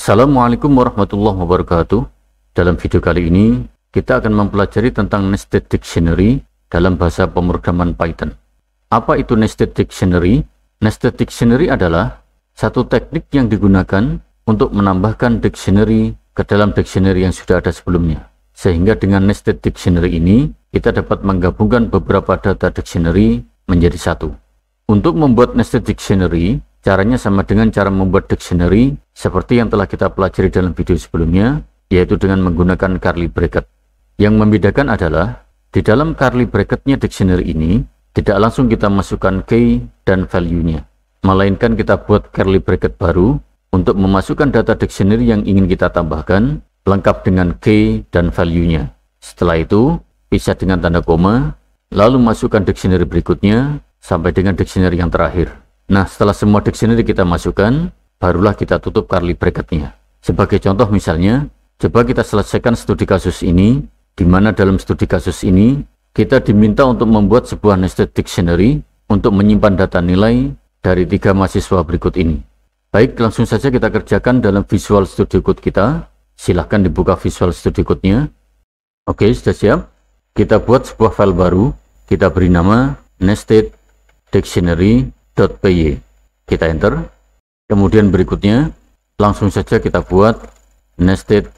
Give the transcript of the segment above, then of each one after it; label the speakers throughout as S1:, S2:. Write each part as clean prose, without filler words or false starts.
S1: Assalamualaikum warahmatullahi wabarakatuh. Dalam video kali ini, kita akan mempelajari tentang Nested Dictionary dalam bahasa pemrograman Python. Apa itu Nested Dictionary? Nested Dictionary adalah satu teknik yang digunakan untuk menambahkan dictionary ke dalam dictionary yang sudah ada sebelumnya. Sehingga dengan Nested Dictionary ini, kita dapat menggabungkan beberapa data dictionary menjadi satu. Untuk membuat Nested Dictionary, caranya sama dengan cara membuat dictionary seperti yang telah kita pelajari dalam video sebelumnya, yaitu dengan menggunakan curly bracket. Yang membedakan adalah, di dalam curly bracketnya dictionary ini, tidak langsung kita masukkan key dan value-nya, melainkan kita buat curly bracket baru untuk memasukkan data dictionary yang ingin kita tambahkan, lengkap dengan key dan value-nya. Setelah itu, pisah dengan tanda koma, lalu masukkan dictionary berikutnya, sampai dengan dictionary yang terakhir. Nah, setelah semua dictionary kita masukkan, barulah kita tutup curly bracketnya. Sebagai contoh misalnya, coba kita selesaikan studi kasus ini, di mana dalam studi kasus ini, kita diminta untuk membuat sebuah nested dictionary untuk menyimpan data nilai dari 3 mahasiswa berikut ini. Baik, langsung saja kita kerjakan dalam Visual Studio Code kita. Silahkan dibuka Visual Studio Code-nya. Oke, sudah siap. Kita buat sebuah file baru, kita beri nama nested dictionary.py. Kita enter. Kemudian berikutnya langsung saja kita buat nested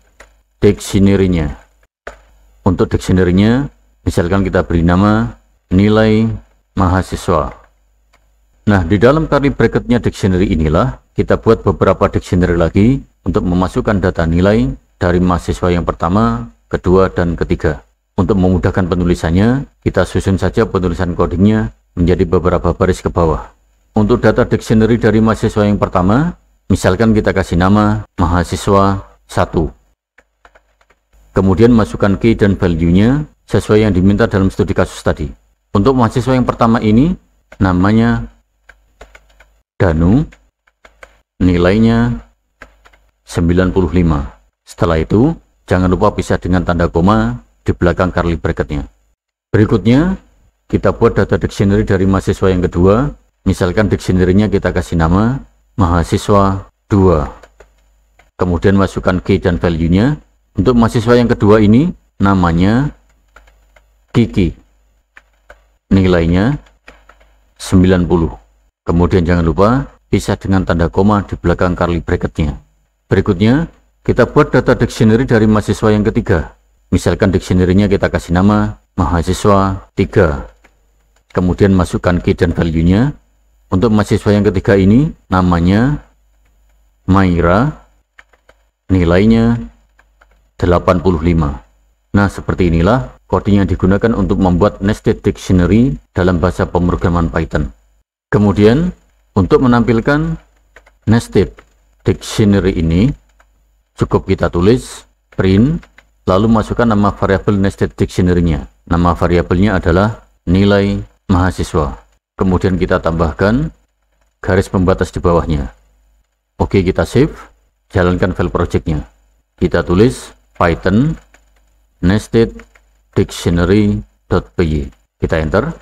S1: dictionary-nya. Untuk dictionary-nya misalkan kita beri nama nilai mahasiswa. Nah, di dalam curly bracket-nya dictionary inilah kita buat beberapa dictionary lagi untuk memasukkan data nilai dari mahasiswa yang pertama, kedua, dan ketiga. Untuk memudahkan penulisannya, kita susun saja penulisan codingnya menjadi beberapa baris ke bawah. Untuk data dictionary dari mahasiswa yang pertama, misalkan kita kasih nama mahasiswa 1. Kemudian masukkan key dan value-nya sesuai yang diminta dalam studi kasus tadi. Untuk mahasiswa yang pertama ini, namanya Danu, nilainya 95. Setelah itu, jangan lupa pisah dengan tanda koma di belakang curly bracket-nya. Berikutnya, kita buat data dictionary dari mahasiswa yang kedua. Misalkan dictionary-nya kita kasih nama mahasiswa 2. Kemudian masukkan key dan value-nya. Untuk mahasiswa yang kedua ini namanya Kiki. Nilainya 90. Kemudian jangan lupa pisah dengan tanda koma di belakang curly bracket-nya. Berikutnya, kita buat data dictionary dari mahasiswa yang ketiga. Misalkan dictionary-nya kita kasih nama mahasiswa 3. Kemudian masukkan key dan value-nya. Untuk mahasiswa yang ketiga ini namanya Maira, nilainya 85. Nah, seperti inilah coding yang digunakan untuk membuat nested dictionary dalam bahasa pemrograman Python. Kemudian, untuk menampilkan nested dictionary ini, cukup kita tulis print, lalu masukkan nama variabel nested dictionary-nya. Nama variabelnya adalah nilai mahasiswa. Kemudian kita tambahkan garis pembatas di bawahnya. Oke, kita save, jalankan file projectnya. Kita tulis Python nested dictionary.py. Kita enter.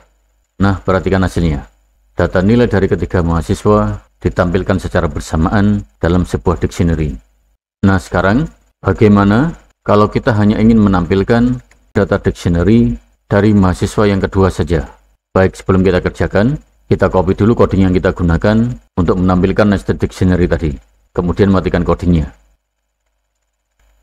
S1: Nah, perhatikan hasilnya. Data nilai dari ketiga mahasiswa ditampilkan secara bersamaan dalam sebuah dictionary. Nah, sekarang bagaimana kalau kita hanya ingin menampilkan data dictionary dari mahasiswa yang kedua saja? Baik, sebelum kita kerjakan, kita copy dulu coding yang kita gunakan untuk menampilkan nested dictionary tadi. Kemudian matikan codingnya.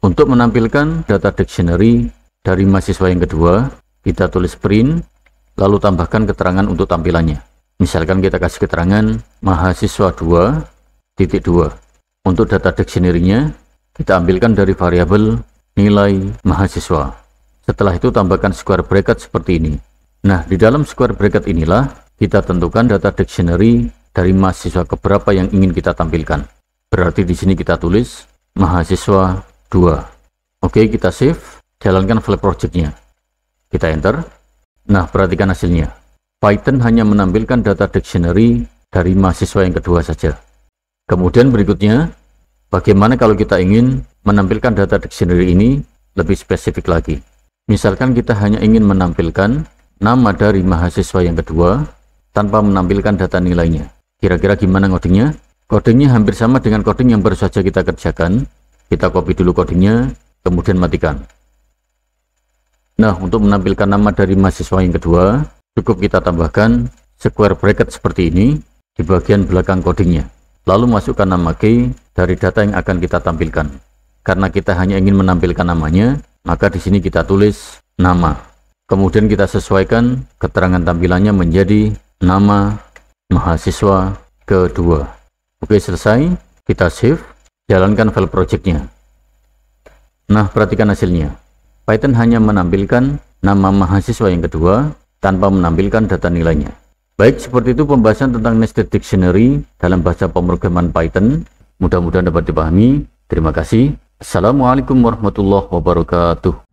S1: Untuk menampilkan data dictionary dari mahasiswa yang kedua, kita tulis print, lalu tambahkan keterangan untuk tampilannya. Misalkan kita kasih keterangan mahasiswa 2.2. Untuk data dictionary-nya, kita ambilkan dari variabel nilai mahasiswa. Setelah itu tambahkan square bracket seperti ini. Nah, di dalam square bracket inilah kita tentukan data dictionary dari mahasiswa keberapa yang ingin kita tampilkan. Berarti di sini kita tulis mahasiswa 2. Oke, kita save, jalankan file projectnya. Kita enter. Nah, perhatikan hasilnya. Python hanya menampilkan data dictionary dari mahasiswa yang kedua saja. Kemudian berikutnya, bagaimana kalau kita ingin menampilkan data dictionary ini lebih spesifik lagi? Misalkan kita hanya ingin menampilkan nama dari mahasiswa yang kedua tanpa menampilkan data nilainya. Kira-kira gimana ngodingnya? Codingnya hampir sama dengan coding yang baru saja kita kerjakan. Kita copy dulu codingnya, kemudian matikan. Nah, untuk menampilkan nama dari mahasiswa yang kedua, cukup kita tambahkan square bracket seperti ini di bagian belakang codingnya. Lalu masukkan nama key dari data yang akan kita tampilkan. Karena kita hanya ingin menampilkan namanya, maka di sini kita tulis nama. Kemudian kita sesuaikan keterangan tampilannya menjadi nama mahasiswa kedua. Oke, selesai. Kita save, jalankan file projectnya. Nah, perhatikan hasilnya. Python hanya menampilkan nama mahasiswa yang kedua tanpa menampilkan data nilainya. Baik, seperti itu pembahasan tentang nested dictionary dalam bahasa pemrograman Python. Mudah-mudahan dapat dipahami. Terima kasih. Assalamualaikum warahmatullahi wabarakatuh.